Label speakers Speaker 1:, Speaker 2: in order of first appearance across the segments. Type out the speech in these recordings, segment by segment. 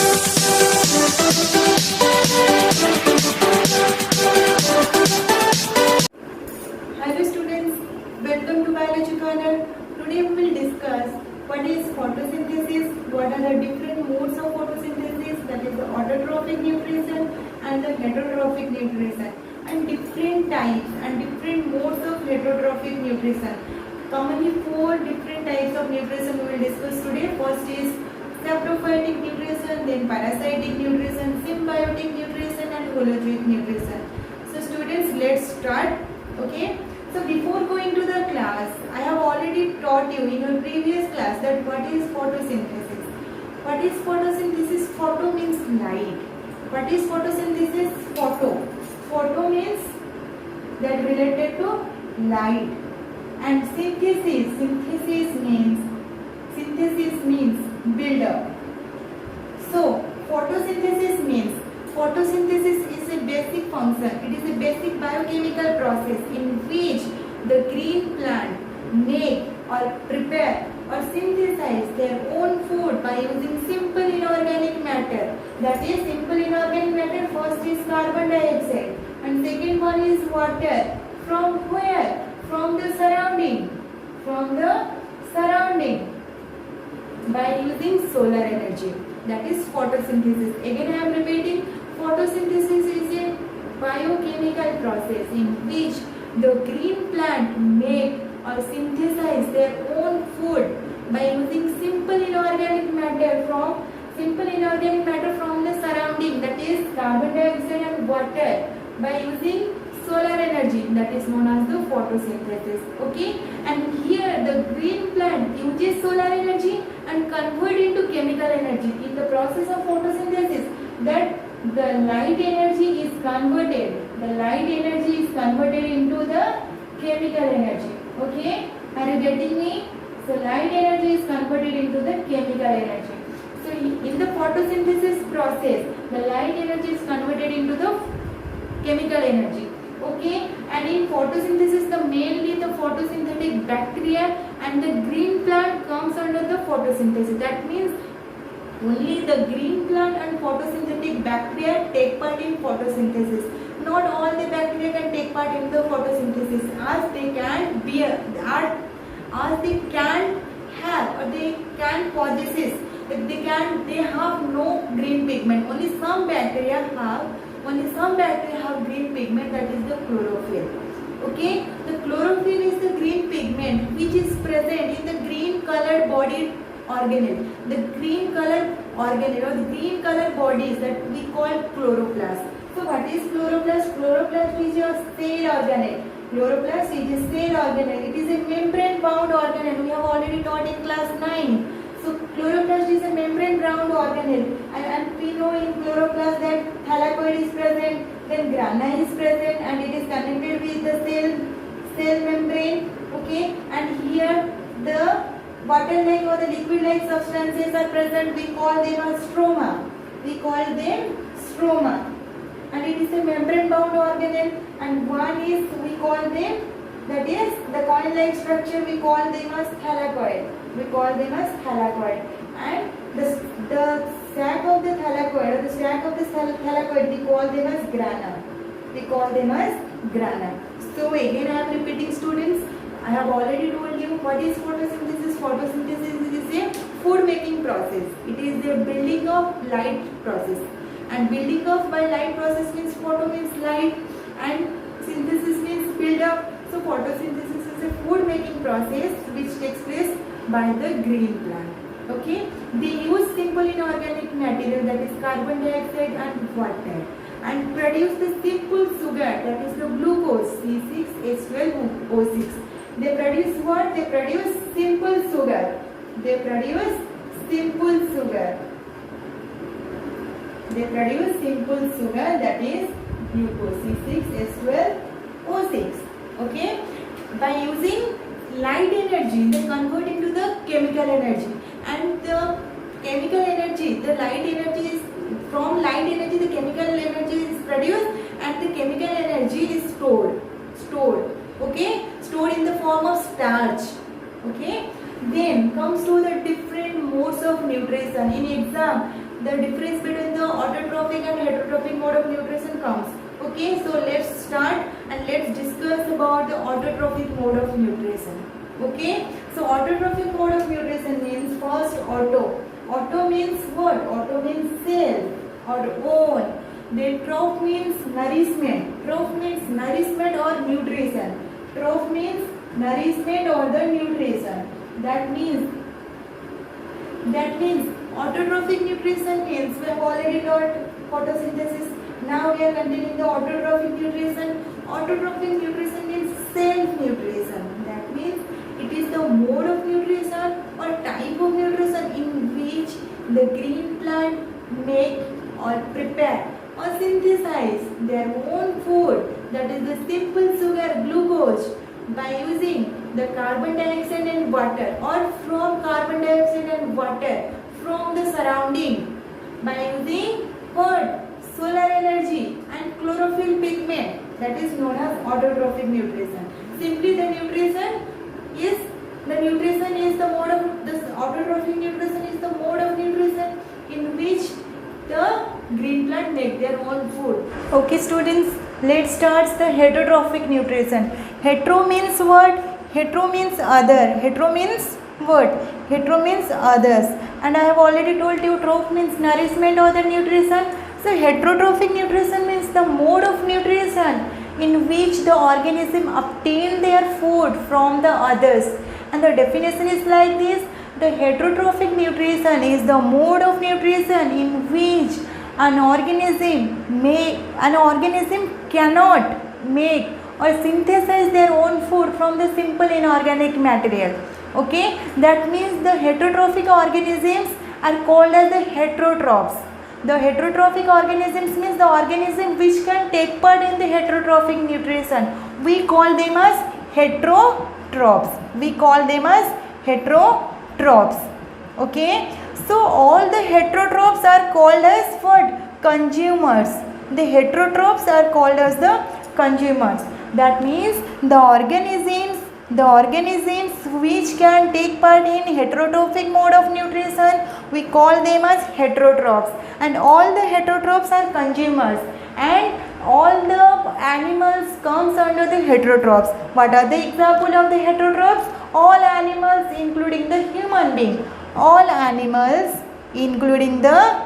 Speaker 1: Hello students, welcome to Biology Corner. Today we will discuss what is photosynthesis, what are the different modes of photosynthesis, that is the autotrophic nutrition and the heterotrophic nutrition, and different types and different modes of heterotrophic nutrition. Commonly 4 different types of nutrition we will discuss today. First is saprophytic nutrition, then parasitic nutrition, symbiotic nutrition and holozoic nutrition. So students, let's start. Okay, so before going to the class, I have already taught you in your previous class that what is photosynthesis. What is photosynthesis? Photo means light. What is photosynthesis? Photo means that related to light. And synthesis means build up. So photosynthesis is a basic function. It is a basic biochemical process in which the green plant make or prepare or synthesize their own food by using simple inorganic matter. That is, simple inorganic matter, first is carbon dioxide and second one is water. From where? From the surrounding. By using solar energy. That is photosynthesis. Again I am repeating, photosynthesis is a biochemical process in which the green plant make or synthesize their own food by using simple inorganic matter from the surrounding, that is carbon dioxide and water, by using solar energy, that is known as the photosynthesis. Okay, and here the green plant uses solar energy and convert into chemical energy. In the process of photosynthesis, that the light energy is converted into the chemical energy. Okay, are you getting me? So light energy is converted into the chemical energy. So in the photosynthesis process, the light energy is converted into the chemical energy. Okay, and in photosynthesis, mainly the photosynthetic bacteria and the green plant comes under the photosynthesis. That means only the green plant and photosynthetic bacteria take part in photosynthesis. Not all the bacteria can take part in the photosynthesis, as they can have or they can possess. They have no green pigment. Only some bacteria have green pigment, that is the chlorophyll. Okay, the chlorophyll is the green pigment which is present in the green colored bodied organelle. The green colored organelle or the green colored bodies that we call chloroplast. So what is chloroplast? Chloroplast is your cell organelle. It is a membrane bound organelle. We have already taught in class 9. So chloroplast is a membrane bound organelle, and we know in chloroplast that thylakoid is present, then grana is present, and it is connected with the cell membrane. Okay, and here the water-like or the liquid-like substances are present. We call them as stroma. And it is a membrane bound organelle. And one is, we call them, that is the coin-like structure, we call them as thylakoid. And the sac of the thylakoid or the sac of the thylakoid, we call them as grana. So again I am repeating, students, I have already told you what is photosynthesis. Photosynthesis is a food making process. It is a building of light process. And building of by light process means photo means light and synthesis means build up. So photosynthesis is a food making process which takes place by the green plant. Okay, they use simple inorganic material, that is carbon dioxide and water, and produce the simple sugar, that is the glucose C6H12O6. They produce what? They produce simple sugar. That is glucose C6H12O6. Okay, by using light energy, they convert into the chemical energy, and the chemical energy, the light energy is from light energy, the chemical energy is produced, and the chemical energy is stored. Okay, stored in the form of starch. Okay, then comes to the different modes of nutrition. In exam, the difference between the autotrophic and heterotrophic mode of nutrition comes. Okay, so let's start and let's discuss about the autotrophic mode of nutrition. Okay, so autotrophic mode of nutrition means first auto. Auto means what? Auto means self or own. Then troph means nourishment. Troph means nourishment or nutrition. Troph means nourishment or the nutrition. That means autotrophic nutrition means we have already taught photosynthesis. Now we are continuing the autotrophic nutrition. Autotrophic nutrition means self-nutrition. That means it is the mode of nutrition or type of nutrition in which the green plant make or prepare or synthesize their own food, that is the simple sugar glucose, by using the carbon dioxide and water or from carbon dioxide and water from the surrounding by using what? Solar energy and chlorophyll pigment, that is known as autotrophic nutrition. Simply the nutrition is the mode of this autotrophic nutrition is the mode of nutrition in which the green plant make their own food. Okay students, let's start the heterotrophic nutrition. Hetero means what? Hetero means other. Hetero means what? Hetero means others. And I have already told you troph means nourishment or the nutrition. So heterotrophic nutrition means the mode of nutrition in which the organism obtain their food from the others. And the definition is like this. The heterotrophic nutrition is the mode of nutrition in which an organism cannot make or synthesize their own food from the simple inorganic material. Okay, that means the heterotrophic organisms are called as the heterotrophs. The heterotrophic organisms means the organism which can take part in the heterotrophic nutrition. We call them as heterotrophs. We call them as heterotrophs. Okay, so all the heterotrophs are called as what? Consumers. The heterotrophs are called as the consumers. That means the organisms which can take part in heterotrophic mode of nutrition, we call them as heterotrophs. And all the heterotrophs are consumers. And all the animals comes under the heterotrophs. What are the example of the heterotrophs? All animals including the human being. All animals including the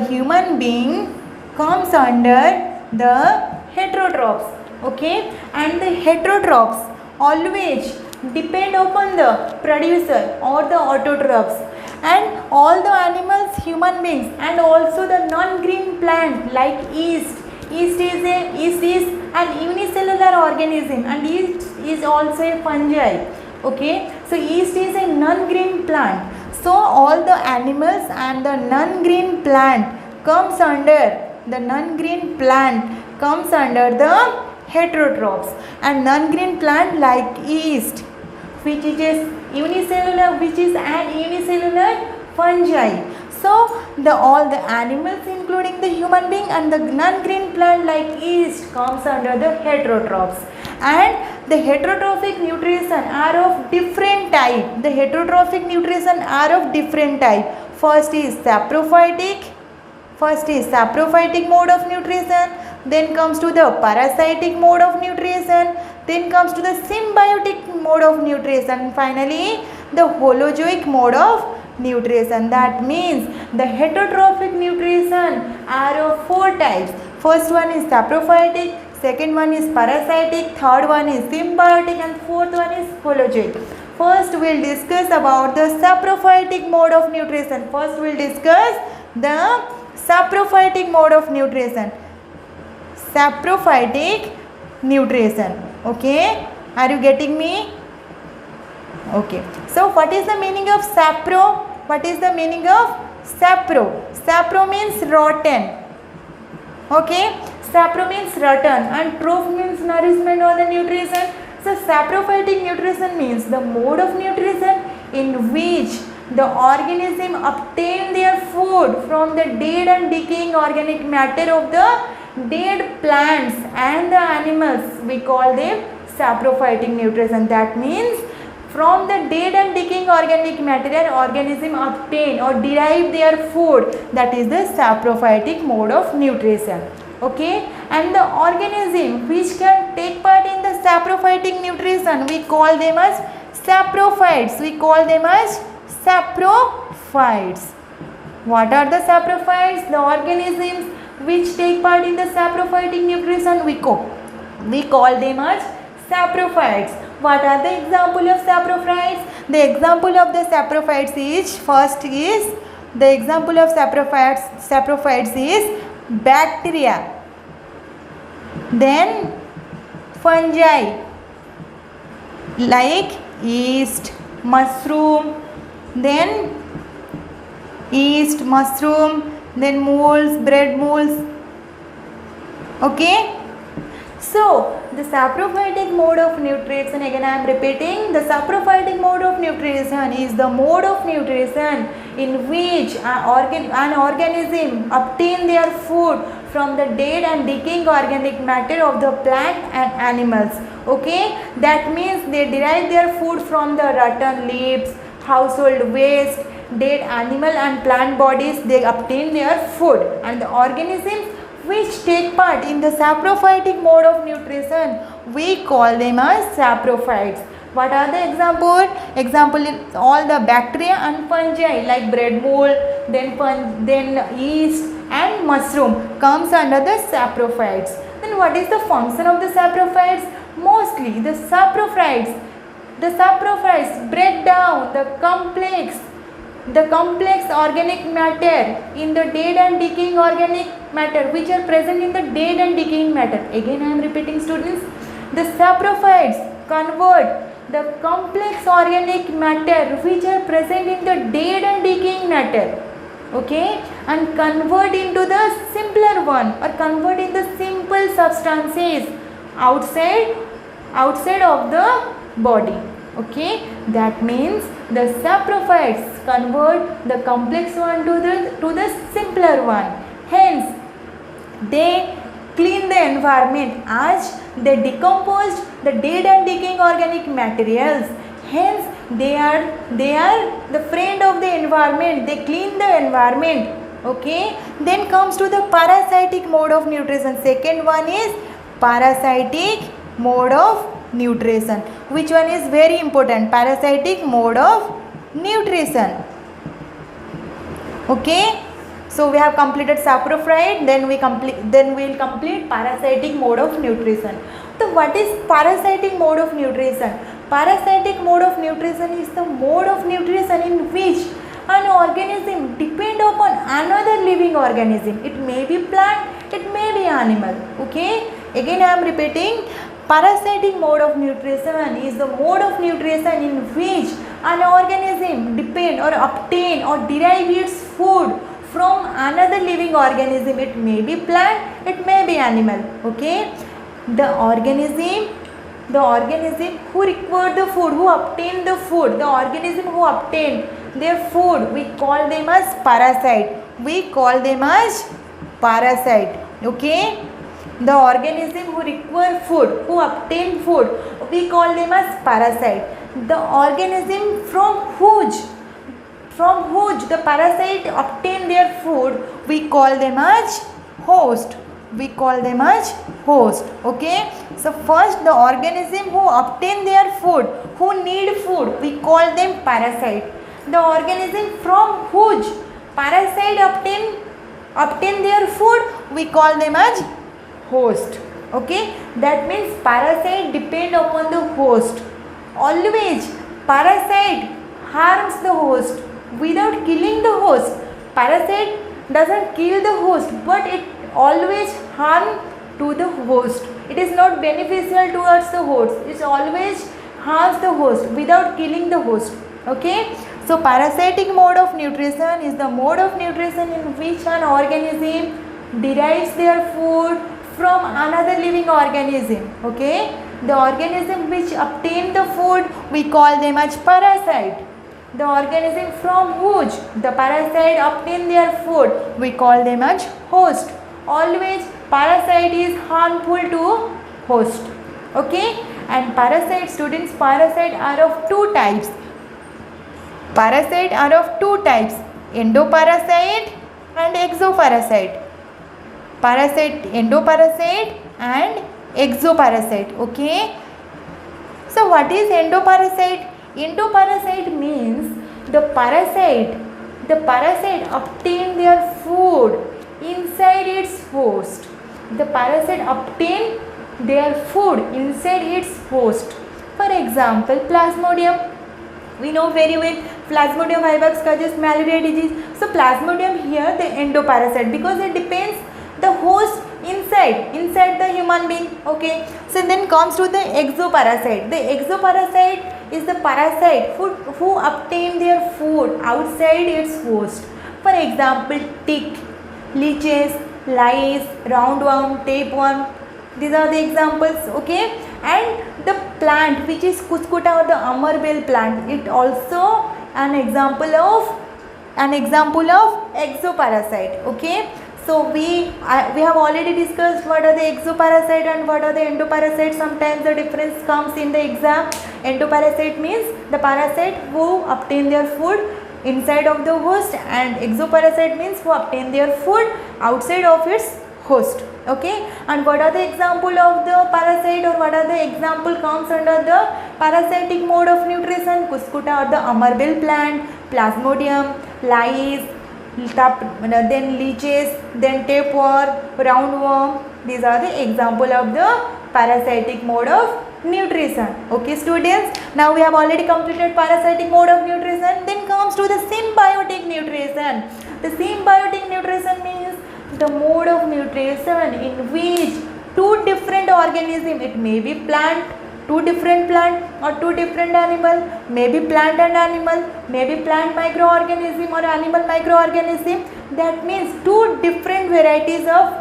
Speaker 1: human being comes under the heterotrophs. Okay, and the heterotrophs always depend upon the producer or the autotrophs. And all the animals, human beings, and also the non-green plant like yeast. Yeast is an unicellular organism, and yeast is also a fungi. Okay, so yeast is a non-green plant. So all the animals and the non-green plant comes under the heterotrophs. And non-green plant like yeast, which is an unicellular fungi. So all the animals including the human being and the non-green plant like yeast comes under the heterotrophs. And the heterotrophic nutrition are of different type. First is saprophytic mode of nutrition, then comes to the parasitic mode of nutrition, then comes to the symbiotic mode of nutrition, and finally the holozoic mode of nutrition. That means the heterotrophic nutrition are of 4 types. First one is saprophytic, second one is parasitic, third one is symbiotic, and fourth one is holozoic. First we will discuss about the saprophytic mode of nutrition. Saprophytic mode of nutrition. Okay, are you getting me? Okay, so what is the meaning of sapro? Sapro means rotten. Okay, sapro means rotten, and troph means nourishment or the nutrition. So saprophytic nutrition means the mode of nutrition in which the organism obtain their food from the dead and decaying organic matter of the dead plants and the animals. We call them saprophytic nutrition. That means
Speaker 2: From the dead and decaying organic matter, organism obtain or derive their food. That is the saprophytic mode of nutrition. Okay, and the organism which can take part in the saprophytic nutrition, we call them as saprophytes. We call them as saprophytes. What are the saprophytes? The organisms which take part in the saprophytic nutrition, we call them as saprophytes. What are the example of saprophytes? The example of the saprophytes is, first is, the example of saprophytes is bacteria, then fungi like yeast, mushroom, then molds, bread molds. Okay, so the saprophytic mode of nutrition, again I am repeating, the saprophytic mode of nutrition is the mode of nutrition in which an organism obtain their food from the dead and decaying organic matter of the plant and animals. Okay, that means they derive their food from the rotten leaves, household waste, dead animal and plant bodies. They obtain their food, and the organisms which take part in the saprophytic mode of nutrition, we call them as saprophytes. What are the example? Example is all the bacteria and fungi like bread mold, then yeast and mushroom comes under the saprophytes. Then what is the function of the saprophytes? Mostly the saprophytes break down the complex organic matter in the dead and decaying organic matter which are present in the dead and decaying matter. Again I am repeating, students, the saprophytes convert the complex organic matter which are present in the dead and decaying matter, okay, and convert into the simpler one, or convert in the simple substances outside of the body. Okay, that means the saprophytes convert the complex one to the simpler one. Hence, they clean the environment as they decomposed the dead and decaying organic materials. Hence, they are the friend of the environment. They clean the environment. Okay. Then comes to the parasitic mode of nutrition. Second one is parasitic mode of nutrition. Which one is very important? Parasitic mode of nutrition. Okay, so we have completed saprophyte, then we will complete parasitic mode of nutrition. So what is parasitic mode of nutrition? Parasitic mode of nutrition is the mode of nutrition in which an organism depend upon another living organism. It may be plant, it may be animal. Okay, again I am repeating, parasitic mode of nutrition is the mode of nutrition in which an organism depend or obtain or derive its food from another living organism. It may be plant, it may be animal. Okay, the organism who require the food, who obtain the food, the organism who obtain their food, we call them as parasite. We call them as parasite. Okay, the organism who require food, who obtain food, we call them as parasite. The organism from which the parasite obtain their food, we call them as host. We call them as host. Okay, so first the organism who obtain their food, who need food, we call them parasite. The organism from which parasite obtain their food, we call them as host. Okay, that means parasite depend upon the host. Always parasite harms the host without killing the host. Parasite doesn't kill the host, but it always harm to the host. It is not beneficial towards the host. It always harms the host without killing the host. Okay, so parasitic mode of nutrition is the mode of nutrition in which an organism derives their food from another living organism. Okay, the organism which obtain the food, we call them as parasite. The organism from which the parasite obtain their food, we call them as host. Always parasite is harmful to host. Okay, And parasite, students, parasite are of two types. Parasite are of two types, endoparasite and exoparasite. Parasite, endoparasite and exoparasite. Okay. So what is endoparasite? Endoparasite means the parasite obtain their food inside its host. The parasite obtain their food inside its host. For example, Plasmodium. We know very well Plasmodium vivax causes malaria disease. So Plasmodium here the endoparasite, because it depends the host inside the human being. Okay. So then comes to the exoparasite. The exoparasite is the parasite who obtain their food outside its host. For example, tick, leeches, lice, roundworm, tapeworm. These are the examples. Okay. And the plant which is cuscuta or the amarbel plant, it also an example of exoparasite. Okay. So we have already discussed what are the exoparasite and what are the endoparasite. Sometimes the difference comes in the exam. Endoparasite means the parasite who obtain their food inside of the host, and exoparasite means who obtain their food outside of its host. Okay. And what are the example of the parasite, or what are the example comes under the parasitic mode of nutrition? Cuscuta or the amarbel plant, Plasmodium, lice, then leeches, then tapeworm, roundworm. These are the example of the parasitic mode of nutrition. Okay students, now we have already completed parasitic mode of nutrition. Then comes to the symbiotic nutrition. The symbiotic nutrition means the mode of nutrition in which two different organisms, it may be plant, two different plant or two different animal, maybe plant and animal, maybe plant microorganism or animal microorganism. That means two different varieties of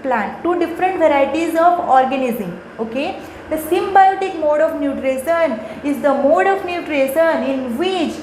Speaker 2: plant, two different varieties of organism. Okay. The symbiotic mode of nutrition is the mode of nutrition in which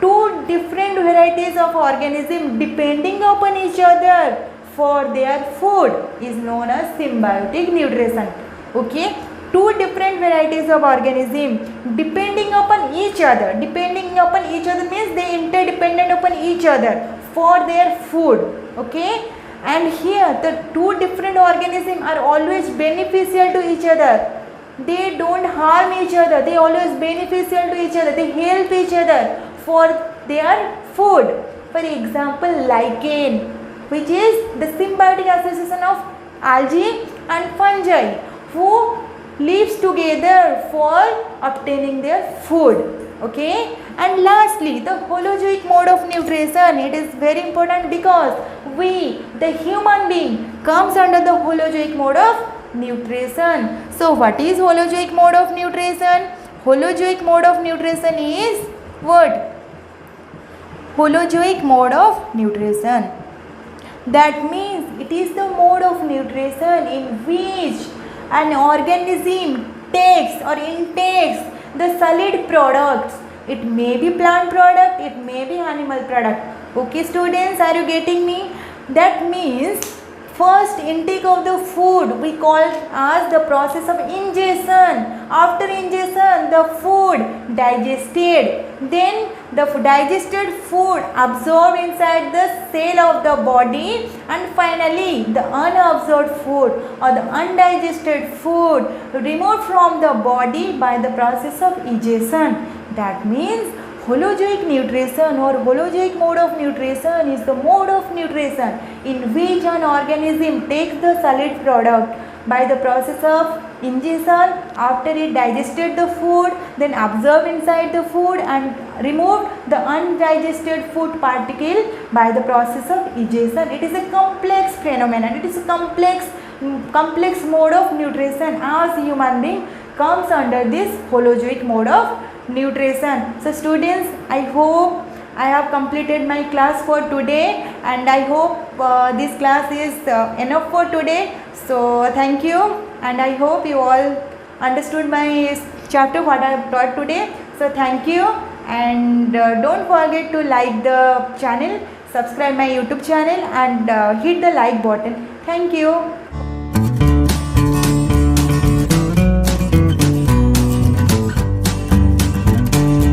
Speaker 2: two different varieties of organism depending upon each other for their food is known as symbiotic nutrition. Okay. Two different varieties of organism depending upon each other. Depending upon each other means they interdependent upon each other for their food. Okay. And here the two different organisms are always beneficial to each other. They don't harm each other. They always beneficial to each other. They help each other for their food. For example, lichen, which is the symbiotic association of algae and fungi, who lives together for obtaining their food. Okay. And lastly, the holozoic mode of nutrition. It is very important because we, the human being, comes under the holozoic mode of nutrition. So what is holozoic mode of nutrition? Holozoic mode of nutrition is what? Holozoic mode of nutrition. That means it is the mode of nutrition in which an organism takes or intakes the solid products. It may be plant product, it may be animal product. Okay students, are you getting me? That means first intake of the food we call as the process of ingestion. After ingestion, the food digested. Then the digested food absorbed inside the cell of the body, and finally the unabsorbed food or the undigested food removed from the body by the process of egestion. That means holozoic nutrition or holozoic mode of nutrition is the mode of nutrition in which an organism takes the solid product by the process of ingestion, after it digested the food, then absorbed inside the food and removed the undigested food particle by the process of egestion. It is a complex phenomenon. It is a complex mode of nutrition as human being comes under this holozoic mode of nutrition. So students, I hope I have completed my class for today, and I hope this class is enough for today. So thank you, and I hope you all understood my chapter what I have taught today. So thank you, and don't forget to like the channel, subscribe my YouTube channel, and hit the like button. Thank you.